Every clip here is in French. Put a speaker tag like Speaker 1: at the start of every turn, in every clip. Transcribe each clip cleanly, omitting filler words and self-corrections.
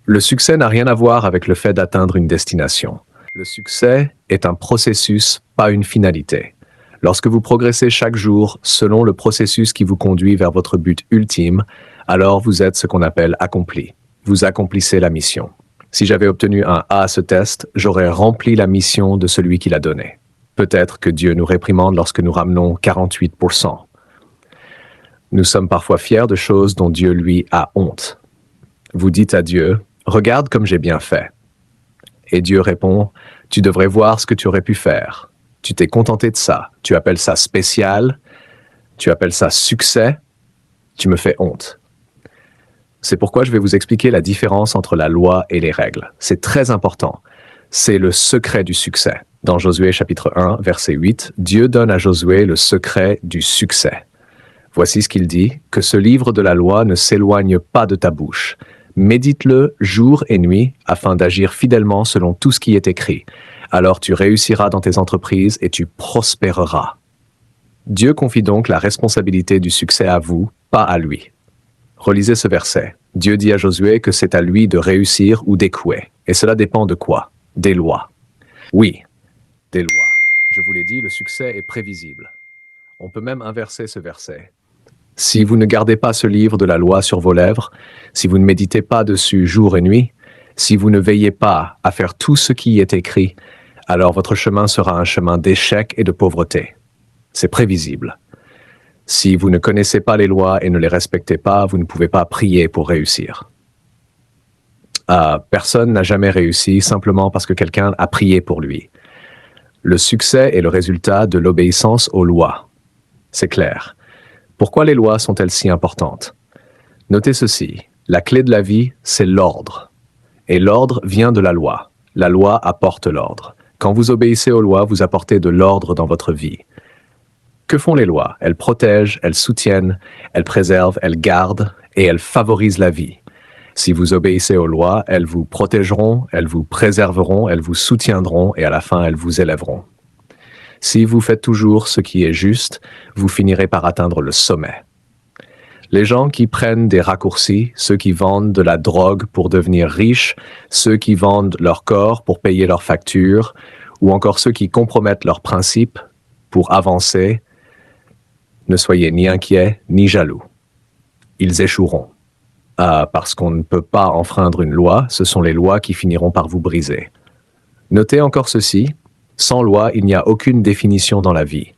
Speaker 1: Le succès n'a rien à voir avec le fait d'atteindre une destination. Le succès est un processus, pas une finalité. Lorsque vous progressez chaque jour selon le processus qui vous conduit vers votre but ultime, alors vous êtes ce qu'on appelle accompli. Vous accomplissez la mission. Si j'avais obtenu un A à ce test, j'aurais rempli la mission de celui qui l'a donné. Peut-être que Dieu nous réprimande lorsque nous ramenons 48%. Nous sommes parfois fiers de choses dont Dieu, lui, a honte. Vous dites à Dieu, « Regarde comme j'ai bien fait. » Et Dieu répond, « Tu devrais voir ce que tu aurais pu faire. Tu t'es contenté de ça. Tu appelles ça spécial. Tu appelles ça succès. Tu me fais honte. » C'est pourquoi je vais vous expliquer la différence entre la loi et les règles. C'est très important. C'est le secret du succès. Dans Josué chapitre 1, verset 8, Dieu donne à Josué le secret du succès. Voici ce qu'il dit, « Que ce livre de la loi ne s'éloigne pas de ta bouche. Médite-le jour et nuit afin d'agir fidèlement selon tout ce qui est écrit. Alors tu réussiras dans tes entreprises et tu prospéreras. » Dieu confie donc la responsabilité du succès à vous, pas à lui. Relisez ce verset. Dieu dit à Josué que c'est à lui de réussir ou d'échouer. Et cela dépend de quoi? Des lois. Oui, des lois. Je vous l'ai dit, le succès est prévisible. On peut même inverser ce verset. Si vous ne gardez pas ce livre de la loi sur vos lèvres, si vous ne méditez pas dessus jour et nuit, si vous ne veillez pas à faire tout ce qui y est écrit, alors votre chemin sera un chemin d'échec et de pauvreté. C'est prévisible. Si vous ne connaissez pas les lois et ne les respectez pas, vous ne pouvez pas prier pour réussir. Personne n'a jamais réussi simplement parce que quelqu'un a prié pour lui. Le succès est le résultat de l'obéissance aux lois. C'est clair. Pourquoi les lois sont-elles si importantes? Notez ceci, la clé de la vie, c'est l'ordre. Et l'ordre vient de la loi. La loi apporte l'ordre. Quand vous obéissez aux lois, vous apportez de l'ordre dans votre vie. Que font les lois? Elles protègent, elles soutiennent, elles préservent, elles gardent et elles favorisent la vie. Si vous obéissez aux lois, elles vous protégeront, elles vous préserveront, elles vous soutiendront et à la fin, elles vous élèveront. Si vous faites toujours ce qui est juste, vous finirez par atteindre le sommet. Les gens qui prennent des raccourcis, ceux qui vendent de la drogue pour devenir riches, ceux qui vendent leur corps pour payer leurs factures, ou encore ceux qui compromettent leurs principes pour avancer, ne soyez ni inquiets ni jaloux. Ils échoueront. Parce qu'on ne peut pas enfreindre une loi, ce sont les lois qui finiront par vous briser. Notez encore ceci, sans loi, il n'y a aucune définition dans la vie.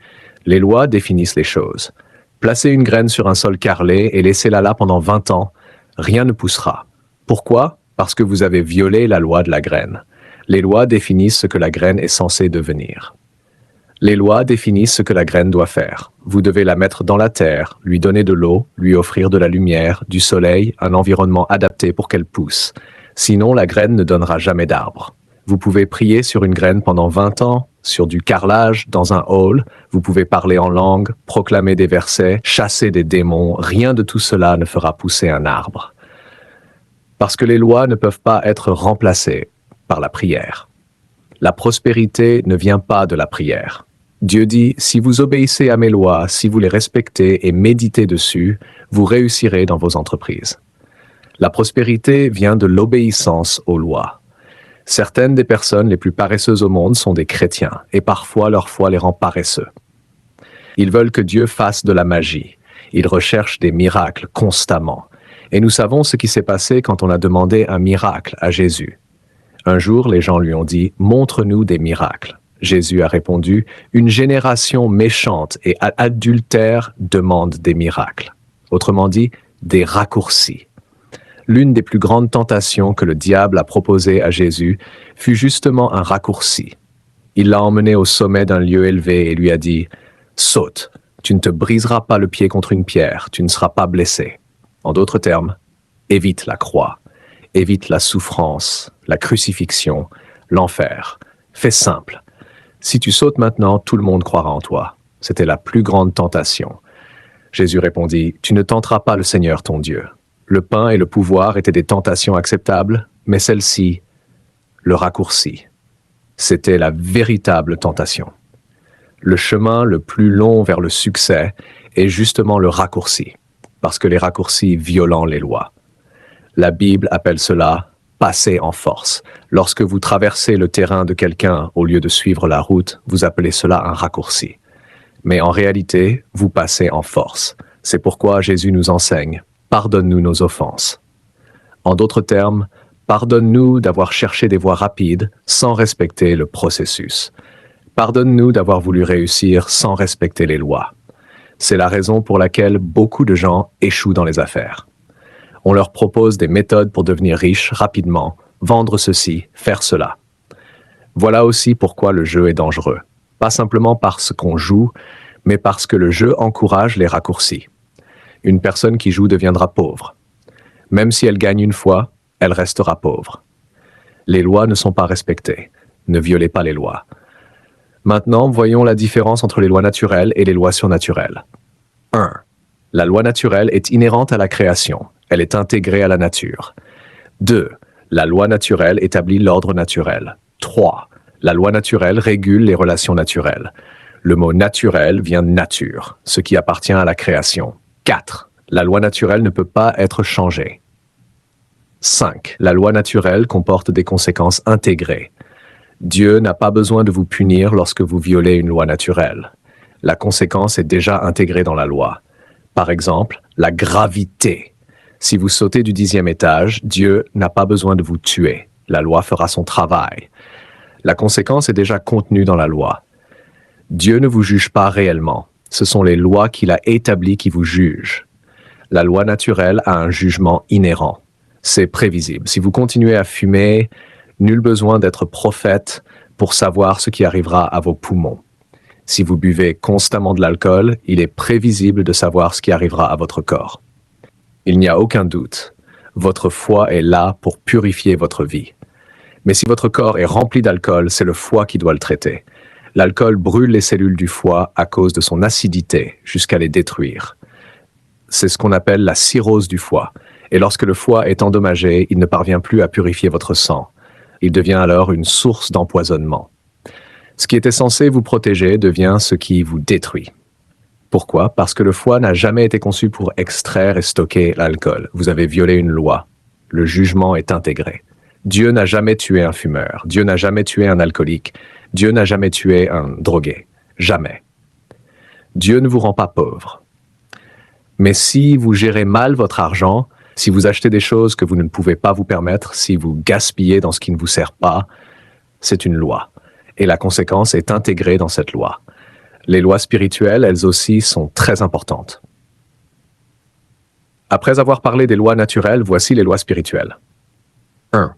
Speaker 1: Les lois définissent les choses. Placez une graine sur un sol carrelé et laissez-la là pendant 20 ans, rien ne poussera. Pourquoi? Parce que vous avez violé la loi de la graine. Les lois définissent ce que la graine est censée devenir. Les lois définissent ce que la graine doit faire. Vous devez la mettre dans la terre, lui donner de l'eau, lui offrir de la lumière, du soleil, un environnement adapté pour qu'elle pousse. Sinon, la graine ne donnera jamais d'arbre. Vous pouvez prier sur une graine pendant 20 ans, sur du carrelage, dans un hall. Vous pouvez parler en langue, proclamer des versets, chasser des démons. Rien de tout cela ne fera pousser un arbre. Parce que les lois ne peuvent pas être remplacées par la prière. La prospérité ne vient pas de la prière. Dieu dit, si vous obéissez à mes lois, si vous les respectez et méditez dessus, vous réussirez dans vos entreprises. La prospérité vient de l'obéissance aux lois. Certaines des personnes les plus paresseuses au monde sont des chrétiens, et parfois leur foi les rend paresseux. Ils veulent que Dieu fasse de la magie. Ils recherchent des miracles constamment. Et nous savons ce qui s'est passé quand on a demandé un miracle à Jésus. Un jour, les gens lui ont dit « Montre-nous des miracles ». Jésus a répondu « Une génération méchante et adultère demande des miracles ». Autrement dit, des raccourcis. L'une des plus grandes tentations que le diable a proposées à Jésus fut justement un raccourci. Il l'a emmené au sommet d'un lieu élevé et lui a dit « Saute, tu ne te briseras pas le pied contre une pierre, tu ne seras pas blessé. » En d'autres termes, évite la croix, évite la souffrance, la crucifixion, l'enfer. Fais simple. Si tu sautes maintenant, tout le monde croira en toi. C'était la plus grande tentation. Jésus répondit « Tu ne tenteras pas le Seigneur ton Dieu. » Le pain et le pouvoir étaient des tentations acceptables, mais celle-ci, le raccourci, c'était la véritable tentation. Le chemin le plus long vers le succès est justement le raccourci, parce que les raccourcis violent les lois. La Bible appelle cela « passer en force. Lorsque vous traversez le terrain de quelqu'un au lieu de suivre la route, vous appelez cela un raccourci. Mais en réalité, vous passez en force. C'est pourquoi Jésus nous enseigne « Pardonne-nous nos offenses ». En d'autres termes, pardonne-nous d'avoir cherché des voies rapides sans respecter le processus. Pardonne-nous d'avoir voulu réussir sans respecter les lois. C'est la raison pour laquelle beaucoup de gens échouent dans les affaires. On leur propose des méthodes pour devenir riches rapidement, vendre ceci, faire cela. Voilà aussi pourquoi le jeu est dangereux. Pas simplement parce qu'on joue, mais parce que le jeu encourage les raccourcis. Une personne qui joue deviendra pauvre. Même si elle gagne une fois, elle restera pauvre. Les lois ne sont pas respectées. Ne violez pas les lois. Maintenant, voyons la différence entre les lois naturelles et les lois surnaturelles. 1. La loi naturelle est inhérente à la création. Elle est intégrée à la nature. 2. La loi naturelle établit l'ordre naturel. 3. La loi naturelle régule les relations naturelles. Le mot naturel vient de nature, ce qui appartient à la création. 4. La loi naturelle ne peut pas être changée. 5. La loi naturelle comporte des conséquences intégrées. Dieu n'a pas besoin de vous punir lorsque vous violez une loi naturelle. La conséquence est déjà intégrée dans la loi. Par exemple, la gravité. Si vous sautez du 10e étage, Dieu n'a pas besoin de vous tuer. La loi fera son travail. La conséquence est déjà contenue dans la loi. Dieu ne vous juge pas réellement. Ce sont les lois qu'il a établies qui vous jugent. La loi naturelle a un jugement inhérent. C'est prévisible. Si vous continuez à fumer, nul besoin d'être prophète pour savoir ce qui arrivera à vos poumons. Si vous buvez constamment de l'alcool, il est prévisible de savoir ce qui arrivera à votre corps. Il n'y a aucun doute. Votre foie est là pour purifier votre vie. Mais si votre corps est rempli d'alcool, c'est le foie qui doit le traiter. L'alcool brûle les cellules du foie à cause de son acidité, jusqu'à les détruire. C'est ce qu'on appelle la cirrhose du foie. Et lorsque le foie est endommagé, il ne parvient plus à purifier votre sang. Il devient alors une source d'empoisonnement. Ce qui était censé vous protéger devient ce qui vous détruit. Pourquoi? Parce que le foie n'a jamais été conçu pour extraire et stocker l'alcool. Vous avez violé une loi. Le jugement est intégré. Dieu n'a jamais tué un fumeur. Dieu n'a jamais tué un alcoolique. Dieu n'a jamais tué un drogué. Jamais. Dieu ne vous rend pas pauvre. Mais si vous gérez mal votre argent, si vous achetez des choses que vous ne pouvez pas vous permettre, si vous gaspillez dans ce qui ne vous sert pas, c'est une loi. Et la conséquence est intégrée dans cette loi. Les lois spirituelles, elles aussi, sont très importantes. Après avoir parlé des lois naturelles, voici les lois spirituelles. 1.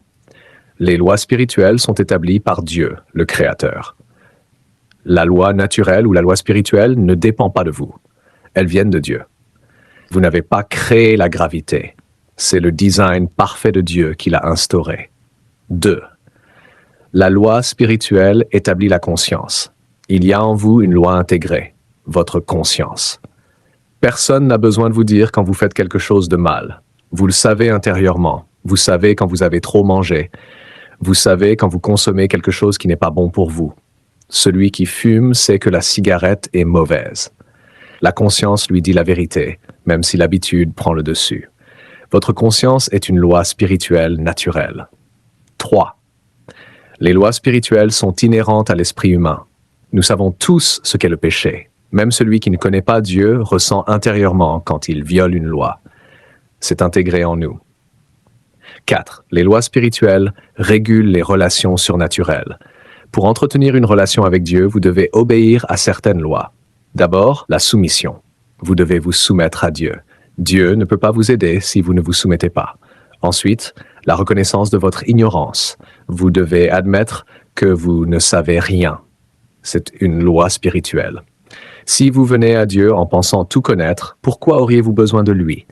Speaker 1: Les lois spirituelles sont établies par Dieu, le Créateur. La loi naturelle ou la loi spirituelle ne dépend pas de vous. Elles viennent de Dieu. Vous n'avez pas créé la gravité. C'est le design parfait de Dieu qui l'a instauré. 2. La loi spirituelle établit la conscience. Il y a en vous une loi intégrée, votre conscience. Personne n'a besoin de vous dire quand vous faites quelque chose de mal. Vous le savez intérieurement. Vous savez quand vous avez trop mangé. Vous savez quand vous consommez quelque chose qui n'est pas bon pour vous. Celui qui fume sait que la cigarette est mauvaise. La conscience lui dit la vérité, même si l'habitude prend le dessus. Votre conscience est une loi spirituelle naturelle. 3. Les lois spirituelles sont inhérentes à l'esprit humain. Nous savons tous ce qu'est le péché. Même celui qui ne connaît pas Dieu ressent intérieurement quand il viole une loi. C'est intégré en nous. 4. Les lois spirituelles régulent les relations surnaturelles. Pour entretenir une relation avec Dieu, vous devez obéir à certaines lois. D'abord, la soumission. Vous devez vous soumettre à Dieu. Dieu ne peut pas vous aider si vous ne vous soumettez pas. Ensuite, la reconnaissance de votre ignorance. Vous devez admettre que vous ne savez rien. C'est une loi spirituelle. Si vous venez à Dieu en pensant tout connaître, pourquoi auriez-vous besoin de lui?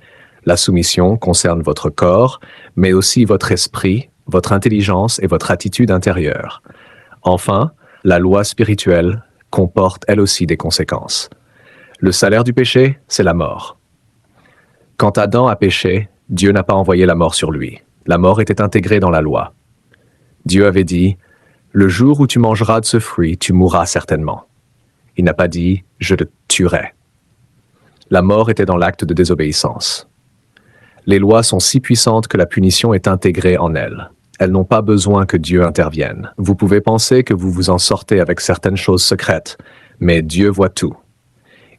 Speaker 1: La soumission concerne votre corps, mais aussi votre esprit, votre intelligence et votre attitude intérieure. Enfin, la loi spirituelle comporte elle aussi des conséquences. Le salaire du péché, c'est la mort. Quand Adam a péché, Dieu n'a pas envoyé la mort sur lui. La mort était intégrée dans la loi. Dieu avait dit « Le jour où tu mangeras de ce fruit, tu mourras certainement ». Il n'a pas dit « Je te tuerai ». La mort était dans l'acte de désobéissance. Les lois sont si puissantes que la punition est intégrée en elles. Elles n'ont pas besoin que Dieu intervienne. Vous pouvez penser que vous vous en sortez avec certaines choses secrètes, mais Dieu voit tout.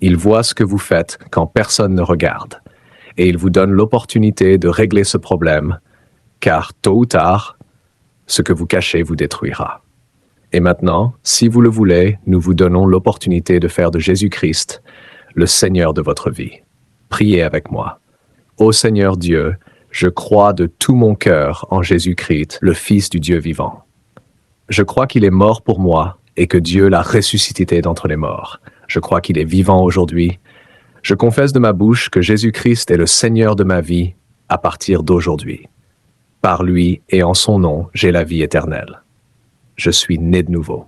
Speaker 1: Il voit ce que vous faites quand personne ne regarde. Et il vous donne l'opportunité de régler ce problème, car tôt ou tard, ce que vous cachez vous détruira. Et maintenant, si vous le voulez, nous vous donnons l'opportunité de faire de Jésus-Christ le Seigneur de votre vie. Priez avec moi. Ô Seigneur Dieu, je crois de tout mon cœur en Jésus-Christ, le Fils du Dieu vivant. Je crois qu'il est mort pour moi et que Dieu l'a ressuscité d'entre les morts. Je crois qu'il est vivant aujourd'hui. Je confesse de ma bouche que Jésus-Christ est le Seigneur de ma vie à partir d'aujourd'hui. Par lui et en son nom, j'ai la vie éternelle. Je suis né de nouveau.